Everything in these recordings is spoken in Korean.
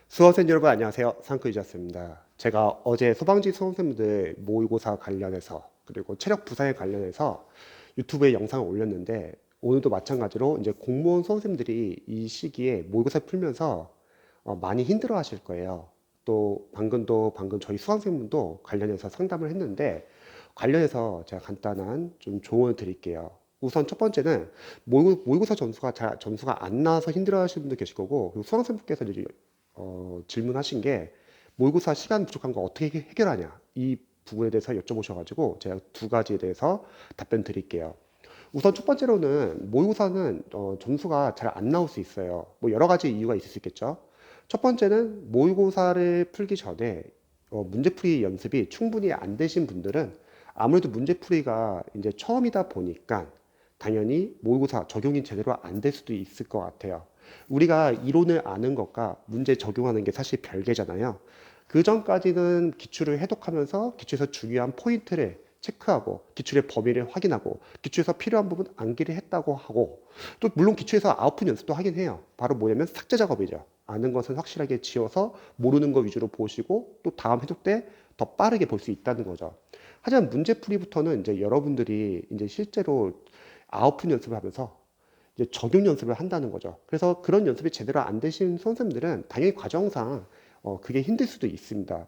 수험생 여러분 안녕하세요. 상크이자스입니다. 제가 어제 소방지 수험생분들 모의고사 관련해서 그리고 체력 부상에 관련해서 유튜브에 영상을 올렸는데 오늘도 마찬가지로 이제 공무원 수험생들이 이 시기에 모의고사 풀면서 많이 힘들어 하실 거예요. 또 방금 저희 수강생분도 관련해서 상담을 했는데 관련해서 제가 간단한 좀 조언을 드릴게요. 우선 첫 번째는 모의고사 점수가 안 나와서 힘들어 하시는 분도 계실 거고, 그리고 수강생분께서 이제 질문하신 게 모의고사 시간 부족한 거 어떻게 해결하냐, 이 부분에 대해서 여쭤보셔가지고 제가 두 가지에 대해서 답변 드릴게요. 우선 첫 번째로는 모의고사는 점수가 잘 안 나올 수 있어요. 뭐 여러 가지 이유가 있을 수 있겠죠. 첫 번째는 모의고사를 풀기 전에 문제풀이 연습이 충분히 안 되신 분들은 아무래도 문제풀이가 이제 처음이다 보니까 당연히 모의고사 적용이 제대로 안 될 수도 있을 것 같아요. 우리가 이론을 아는 것과 문제 적용하는 게 사실 별개잖아요. 그 전까지는 기출을 해독하면서 기출에서 중요한 포인트를 체크하고 기출의 범위를 확인하고 기출에서 필요한 부분 암기를 했다고 하고, 또 물론 기출에서 아웃풋 연습도 하긴 해요. 바로 뭐냐면 삭제 작업이죠. 아는 것은 확실하게 지워서 모르는 것 위주로 보시고 또 다음 해독 때 더 빠르게 볼 수 있다는 거죠. 하지만 문제풀이부터는 이제 여러분들이 이제 실제로 아웃풋 연습을 하면서 이제 적용 연습을 한다는 거죠. 그래서 그런 연습이 제대로 안 되신 선생님들은 당연히 과정상 그게 힘들 수도 있습니다.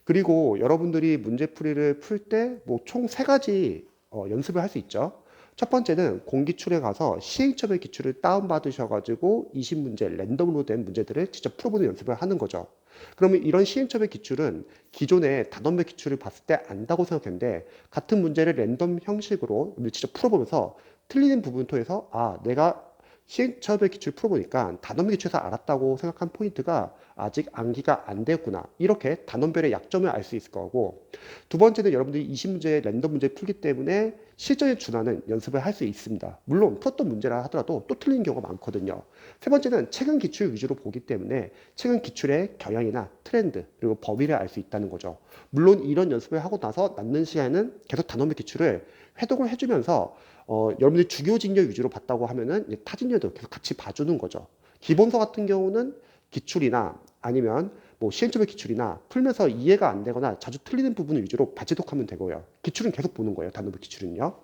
그리고 여러분들이 문제풀이를 풀 때 뭐 총 세 가지 연습을 할 수 있죠. 첫 번째는 공기출에 가서 시행착오의 기출을 다운받으셔가지고 20문제 랜덤으로 된 문제들을 직접 풀어보는 연습을 하는 거죠. 그러면 이런 시행착오의 기출은 기존의 단원별 기출을 봤을 때 안다고 생각했는데, 같은 문제를 랜덤 형식으로 직접 풀어보면서 틀리는 부분을 통해서 내가 시행착오의 기출 풀어보니까 단원별 기출에서 알았다고 생각한 포인트가 아직 암기가 안 되었구나, 이렇게 단원별의 약점을 알 수 있을 거고, 두 번째는 여러분들이 20문제 랜덤 문제 풀기 때문에 실전에 준하는 연습을 할 수 있습니다. 물론 풀었던 문제라 하더라도 또 틀리는 경우가 많거든요. 세 번째는 최근 기출 위주로 보기 때문에 최근 기출의 경향이나 트렌드 그리고 범위를 알 수 있다는 거죠. 물론 이런 연습을 하고 나서 남는 시간에는 계속 단원별 기출을 회독을 해주면서 여러분들이 주교직료 위주로 봤다고 하면은 타진료도 계속 같이 봐주는 거죠. 기본서 같은 경우는 기출이나 아니면 뭐 시행착오 기출이나 풀면서 이해가 안 되거나 자주 틀리는 부분 위주로 발제독하면 되고요. 기출은 계속 보는 거예요. 단원별 기출은요.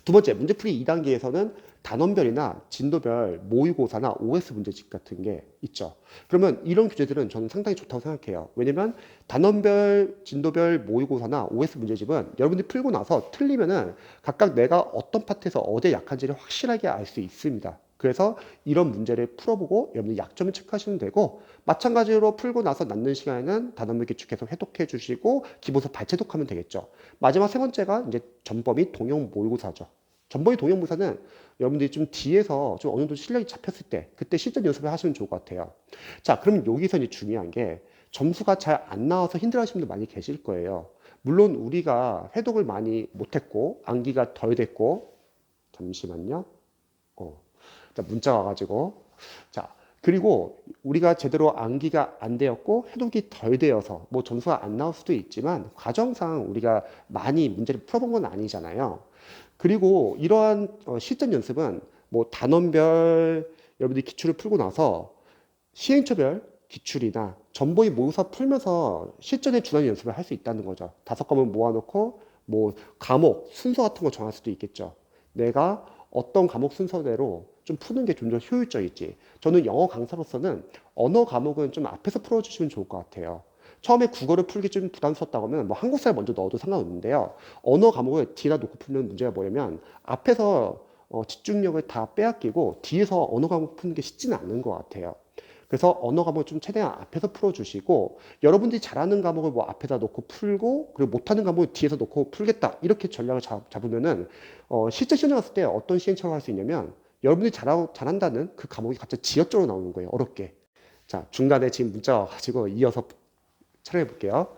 두 번째, 문제풀이 2단계에서는 단원별이나 진도별 모의고사나 OS 문제집 같은 게 있죠. 그러면 이런 교재들은 저는 상당히 좋다고 생각해요. 왜냐면 단원별, 진도별 모의고사나 OS 문제집은 여러분들이 풀고 나서 틀리면은 각각 내가 어떤 파트에서 어디에 약한지를 확실하게 알 수 있습니다. 그래서 이런 문제를 풀어보고 여러분들 약점을 체크하시면 되고, 마찬가지로 풀고 나서 남는 시간에는 단원별 기출 계속 해독해 주시고 기본서 발제독하면 되겠죠. 마지막 세 번째가 이제 전범위 동형 모의고사죠. 전범위 동형 모의고사는 여러분들이 좀 뒤에서 좀 어느 정도 실력이 잡혔을 때 그때 실전 연습을 하시면 좋을 것 같아요. 자, 그럼 여기서 이제 중요한 게 점수가 잘 안 나와서 힘들어하시는 분들 많이 계실 거예요. 물론 우리가 회독을 많이 못했고 암기가 덜 됐고, 잠시만요. 어, 자, 문자 와가지고, 자, 그리고 우리가 제대로 암기가 안 되었고 해독이 덜 되어서 뭐 점수가 안 나올 수도 있지만 과정상 우리가 많이 문제를 풀어본 건 아니잖아요. 그리고 이러한 실전 연습은 뭐 단원별 여러분들이 기출을 풀고 나서 시행처별 기출이나 전보의 모의고사 풀면서 실전에 준하는 연습을 할 수 있다는 거죠. 다섯 과목 모아놓고 뭐 과목 순서 같은 거 정할 수도 있겠죠. 내가 어떤 과목 순서대로 좀 푸는 게 좀 더 효율적일지. 저는 영어 강사로서는 언어 과목은 좀 앞에서 풀어주시면 좋을 것 같아요. 처음에 국어를 풀기 좀 부담스럽다고 하면 뭐 한국사를 먼저 넣어도 상관없는데요. 언어 과목을 뒤에다 놓고 풀면 문제가 뭐냐면 앞에서 집중력을 다 빼앗기고 뒤에서 언어 과목 푸는 게 쉽지는 않은 것 같아요. 그래서 언어 과목을 좀 최대한 앞에서 풀어주시고, 여러분들이 잘하는 과목을 뭐 앞에다 놓고 풀고 그리고 못하는 과목을 뒤에서 놓고 풀겠다, 이렇게 전략을 잡으면은 실제 시험에 갔을 때 어떤 시행착오를 할 수 있냐면 여러분들이 잘한다는 그 과목이 갑자기 지역적으로 나오는 거예요. 어렵게. 자, 중간에 지금 문자 와가지고 이어서 촬영해 볼게요.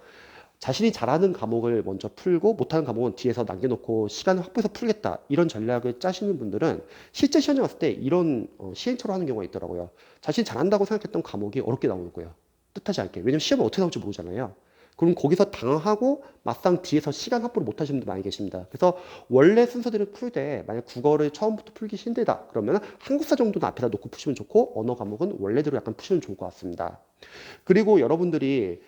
자신이 잘하는 과목을 먼저 풀고 못하는 과목은 뒤에서 남겨놓고 시간을 확보해서 풀겠다, 이런 전략을 짜시는 분들은 실제 시험에 갔을 때 이런 시행착오를 하는 경우가 있더라고요. 자신이 잘한다고 생각했던 과목이 어렵게 나오는 거예요. 뜻하지 않게. 왜냐면 시험은 어떻게 나올지 모르잖아요. 그럼 거기서 당황하고 막상 뒤에서 시간 확보를 못 하시는 분들 많이 계십니다. 그래서 원래 순서대로 풀 때 만약 국어를 처음부터 풀기 힘들다 그러면 한국사 정도는 앞에다 놓고 푸시면 좋고, 언어 과목은 원래대로 약간 푸시면 좋을 것 같습니다. 그리고 여러분들이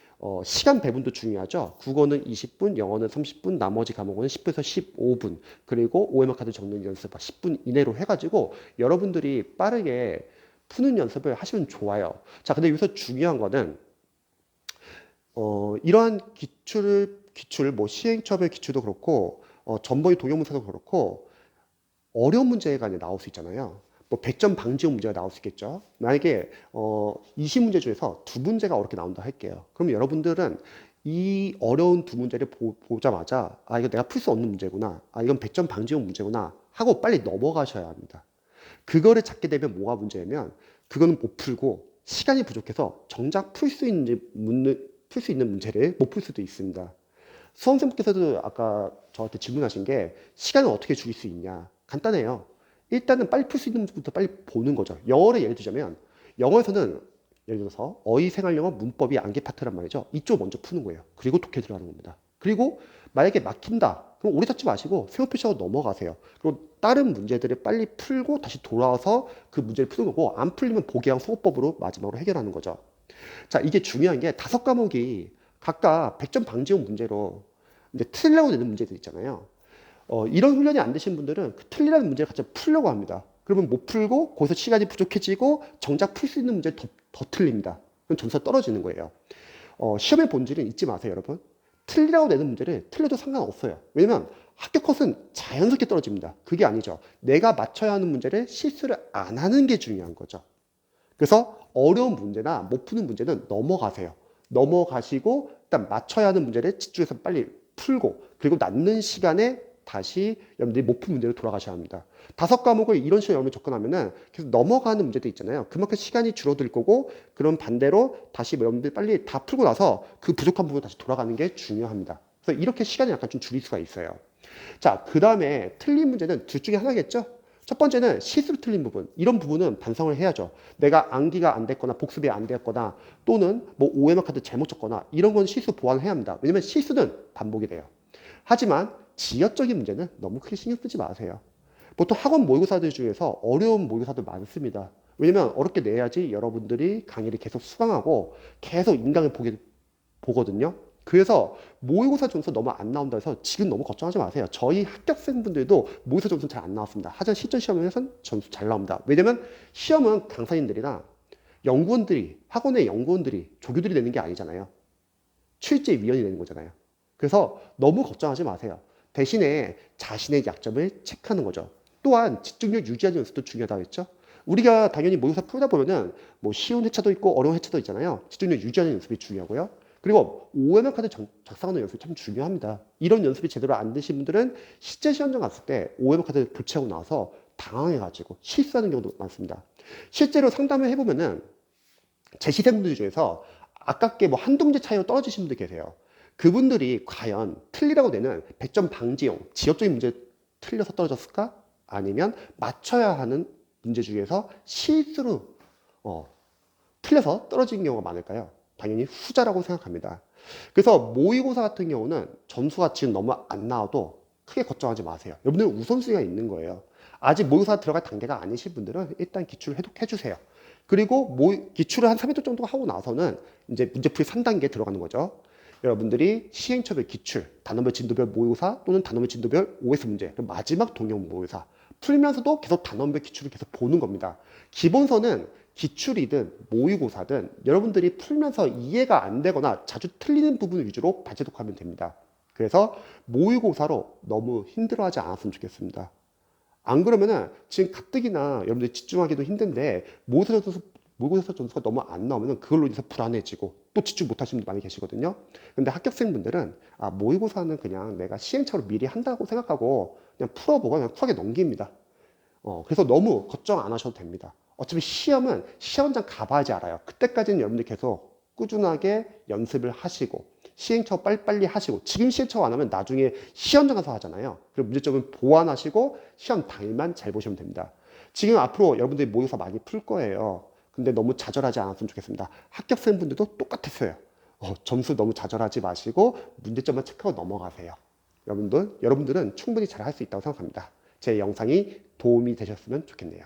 시간 배분도 중요하죠. 국어는 20분, 영어는 30분, 나머지 과목은 10분에서 15분, 그리고 OMR 카드 적는 연습 10분 이내로 해가지고 여러분들이 빠르게 푸는 연습을 하시면 좋아요. 자, 근데 여기서 중요한 거는 이러한 기출, 뭐 시행착오의 기출도 그렇고 전번위 동영문서도 그렇고 어려운 문제가 이제 나올 수 있잖아요. 뭐 100점 방지용 문제가 나올 수 있겠죠. 만약에 20문제 중에서 두 문제가 어렵게 나온다 할게요. 그럼 여러분들은 이 어려운 두 문제를 보자마자 아 이거 내가 풀 수 없는 문제구나. 아 이건 100점 방지용 문제구나 하고 빨리 넘어가셔야 합니다. 그거를 찾게 되면 뭐가 문제냐면 그거는 못 풀고 시간이 부족해서 정작 풀 수 있는 문제를 못 풀 수도 있습니다. 수험생분께서도 아까 저한테 질문하신 게 시간을 어떻게 줄일 수 있냐. 간단해요. 일단은 빨리 풀 수 있는 문제부터 빨리 보는 거죠. 영어를 예를 들자면 영어에서는 예를 들어서 어휘생활영어 문법이 암기 파트란 말이죠. 이쪽 먼저 푸는 거예요. 그리고 독해 들어가는 겁니다. 그리고 만약에 막힌다. 그럼 오래 찾지 마시고 세워 표시하고 넘어가세요. 그리고 다른 문제들을 빨리 풀고 다시 돌아와서 그 문제를 푸는 거고 안 풀리면 보기랑 수호법으로 마지막으로 해결하는 거죠. 자, 이게 중요한 게 5과목이 각각 100점 방지용 문제로 이제 틀리려고 내는 문제들 있잖아요. 이런 훈련이 안 되신 분들은 그 틀리라는 문제를 같이 풀려고 합니다. 그러면 못 풀고 거기서 시간이 부족해지고 정작 풀 수 있는 문제를 더 틀립니다. 그럼 점수가 떨어지는 거예요. 시험의 본질은 잊지 마세요, 여러분. 틀리라고 내는 문제를 틀려도 상관없어요. 왜냐면 합격 컷은 자연스럽게 떨어집니다. 그게 아니죠. 내가 맞춰야 하는 문제를 실수를 안 하는 게 중요한 거죠. 그래서 어려운 문제나 못 푸는 문제는 넘어가세요. 넘어가시고 일단 맞춰야 하는 문제를 집중해서 빨리 풀고 그리고 남는 시간에 다시 여러분들이 못 푼 문제로 돌아가셔야 합니다. 5과목을 이런 식으로 여러분이 접근하면은 계속 넘어가는 문제도 있잖아요. 그만큼 시간이 줄어들 거고 그런 반대로 다시 여러분들이 빨리 다 풀고 나서 그 부족한 부분 다시 돌아가는 게 중요합니다. 그래서 이렇게 시간을 약간 좀 줄일 수가 있어요. 자, 그 다음에 틀린 문제는 둘 중에 하나겠죠? 첫 번째는 실수로 틀린 부분. 이런 부분은 반성을 해야죠. 내가 암기가 안 됐거나 복습이 안 됐거나 또는 뭐 OMR 카드 잘못 쳤거나 이런 건 실수 보완을 해야 합니다. 왜냐면 실수는 반복이 돼요. 하지만 지역적인 문제는 너무 크게 신경 쓰지 마세요. 보통 학원 모의고사들 중에서 어려운 모의고사들 많습니다. 왜냐면 어렵게 내야지 여러분들이 강의를 계속 수강하고 계속 인강을 보거든요. 그래서 모의고사 점수 너무 안 나온다 해서 지금 너무 걱정하지 마세요. 저희 합격생분들도 모의고사 점수 잘 안 나왔습니다. 하지만 실전 시험에서는 점수 잘 나옵니다. 왜냐면 시험은 강사님들이나 연구원들이, 학원의 연구원들이, 조교들이 내는 게 아니잖아요. 출제위원이 내는 거잖아요. 그래서 너무 걱정하지 마세요. 대신에 자신의 약점을 체크하는 거죠. 또한 집중력 유지하는 연습도 중요하다고 했죠. 우리가 당연히 모의고사 풀다 보면은 뭐 쉬운 회차도 있고 어려운 회차도 있잖아요. 집중력 유지하는 연습이 중요하고요. 그리고 OMR 카드 작성하는 연습이 참 중요합니다. 이런 연습이 제대로 안 되신 분들은 실제 시험장 갔을 때 OMR 카드 교체하고 나서 당황해가지고 실수하는 경우도 많습니다. 실제로 상담을 해보면은 제 시생분들 중에서 아깝게 뭐 한두 문제 차이로 떨어지신 분들 계세요. 그분들이 과연 틀리라고 내는 100점 방지용 지역적인 문제 틀려서 떨어졌을까? 아니면 맞춰야 하는 문제 중에서 실수로 틀려서 떨어진 경우가 많을까요? 당연히 후자라고 생각합니다. 그래서 모의고사 같은 경우는 점수가 지금 너무 안 나와도 크게 걱정하지 마세요. 여러분들은 우선순위가 있는 거예요. 아직 모의고사 들어갈 단계가 아니신 분들은 일단 기출을 해독해 주세요. 그리고 기출을 한 3회도 정도 하고 나서는 이제 문제풀이 3단계에 들어가는 거죠. 여러분들이 시행착오별 기출, 단원별 진도별 모의고사 또는 단원별 진도별 OS 문제, 마지막 동영 모의고사 풀면서도 계속 단원별 기출을 계속 보는 겁니다. 기본서는 기출이든 모의고사든 여러분들이 풀면서 이해가 안 되거나 자주 틀리는 부분 위주로 발제독하면 됩니다. 그래서 모의고사로 너무 힘들어하지 않았으면 좋겠습니다. 안 그러면은 지금 가뜩이나 여러분들이 집중하기도 힘든데 모의고사 점수가 너무 안 나오면 그걸로 인해서 불안해지고 또 집중 못 하시는 분들 많이 계시거든요. 근데 합격생분들은 모의고사는 그냥 내가 시행착오를 미리 한다고 생각하고 그냥 풀어보고 그냥 쿨하게 넘깁니다. 그래서 너무 걱정 안 하셔도 됩니다. 어차피 시험은 시험장 가봐야지 알아요. 그때까지는 여러분들 계속 꾸준하게 연습을 하시고 시행착오 빨리빨리 하시고 지금 시행착오 안 하면 나중에 시험장 가서 하잖아요. 그리고 문제점은 보완하시고 시험 당일만 잘 보시면 됩니다. 지금 앞으로 여러분들이 모의고사 많이 풀 거예요. 근데 너무 좌절하지 않았으면 좋겠습니다. 합격생분들도 똑같았어요. 점수 너무 좌절하지 마시고 문제점만 체크하고 넘어가세요. 여러분들은 충분히 잘 할 수 있다고 생각합니다. 제 영상이 도움이 되셨으면 좋겠네요.